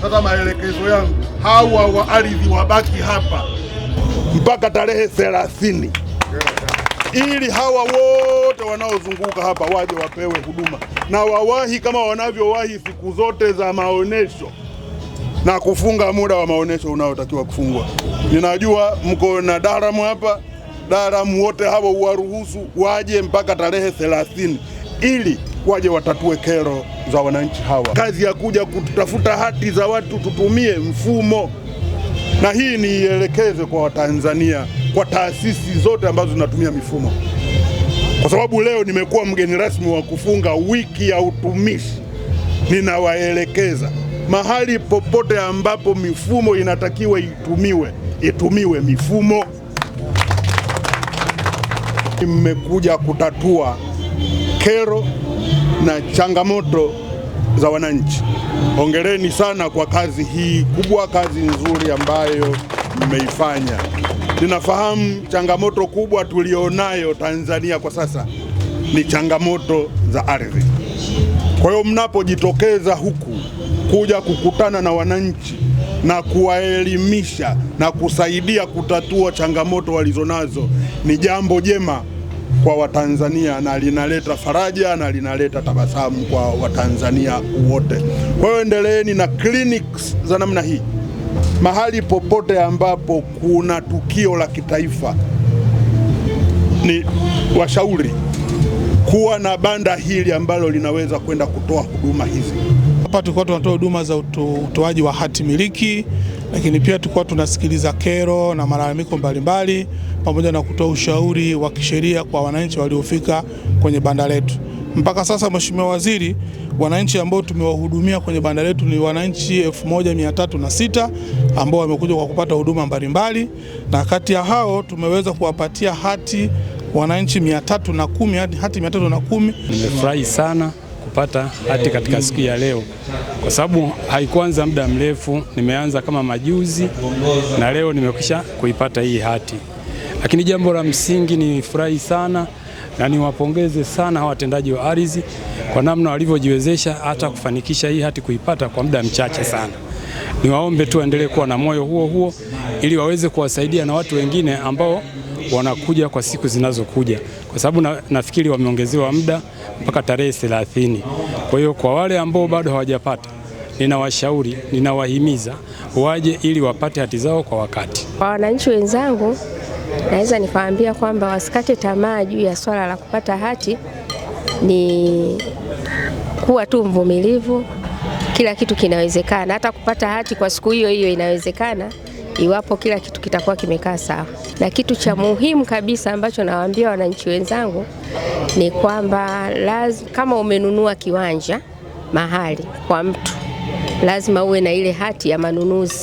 Sasa maelekezo yangu, hawa wa ardhi wabaki hapa mpaka tarehe 30 ili hawa wote wanaozunguka hapa waje wapewe huduma na wawahi kama wanavyowahi siku zote za maonesho na kufunga muda wa maonesho unaotakiwa kufungwa. Ninajua mko na Daramu hapa, Daramu wote hawa uwaruhusu waje mpaka tarehe 30 ili waje watatue kero za wananchi hawa. Kazi ya kuja kutafuta hati za watu tutumie mfumo, na hii niielekeze kwa Watanzania, kwa taasisi zote ambazo zinatumia mifumo, kwa sababu leo nimekuwa mgeni rasmi wa kufunga wiki ya utumishi. Ninawaelekeza mahali popote ambapo mifumo inatakiwa itumiwe mifumo. Mmekuja kutatua kero na changamoto za wananchi. Hongereni sana kwa kazi hii kubwa, kazi nzuri ambayo mmeifanya. Ninafahamu changamoto kubwa tulionayo Tanzania kwa sasa ni changamoto za ardhi. Kwa hiyo mnapojitokeza huku kuja kukutana na wananchi na kuwaelimisha na kusaidia kutatua changamoto walizonazo ni jambo jema kwa Watanzania, na linaleta faraja na linaleta tabasamu kwa Watanzania wote. Kwa hiyo endeleeni na clinics za namna hii mahali popote ambapo kuna tukio la kitaifa. Ni washauri kuwa na banda hili ambalo linaweza kwenda kutoa huduma hizi. Hapa tulikuwa tunatoa huduma za utoaji wa hati miliki, lakini pia tulikuwa tunasikiliza kero na malalamiko mbalimbali pamoja na kutoa ushauri wa kisheria kwa wananchi waliofika kwenye banda letu. Mpaka sasa, Mheshimiwa Waziri, wananchi ambao tumewahudumia kwenye banda letu ni wananchi 1306 ambao wamekuja kwa kupata huduma mbalimbali, na kati ya hao tumeweza kuwapatia hati wananchi 310 hati 310. Nimefurahi sana kupata hati katika siku ya leo, kwa sababu haikuanza muda mrefu, nimeanza kama majuzi na leo nimekwisha kuipata hii hati. Lakini jambo la msingi, nifurahi sana na niwapongeze sana hawa watendaji wa ardhi kwa namna walivyojiwezesha hata kufanikisha hii hati kuipata kwa muda mchache sana. Niwaombe tu waendelee kuwa na moyo huo huo ili waweze kuwasaidia na watu wengine ambao wanakuja kwa siku zinazokuja, kwa sababu nafikiri wameongezewa muda mpaka tarehe 30. Kwa hiyo kwa wale ambao bado hawajapata, ninawashauri, ninawahimiza waje ili wapate hati zao kwa wakati. Kwa wananchi wenzangu, naweza nikawaambia kwamba wasikate tamaa juu ya swala la kupata hati. Ni kuwa tu mvumilivu, kila kitu kinawezekana. Hata kupata hati kwa siku hiyo hiyo inawezekana iwapo kila kitu kitakuwa kimekaa sawa. Na kitu cha muhimu kabisa ambacho nawaambia wananchi wenzangu ni kwamba kama umenunua kiwanja mahali kwa mtu, lazima uwe na ile hati ya manunuzi.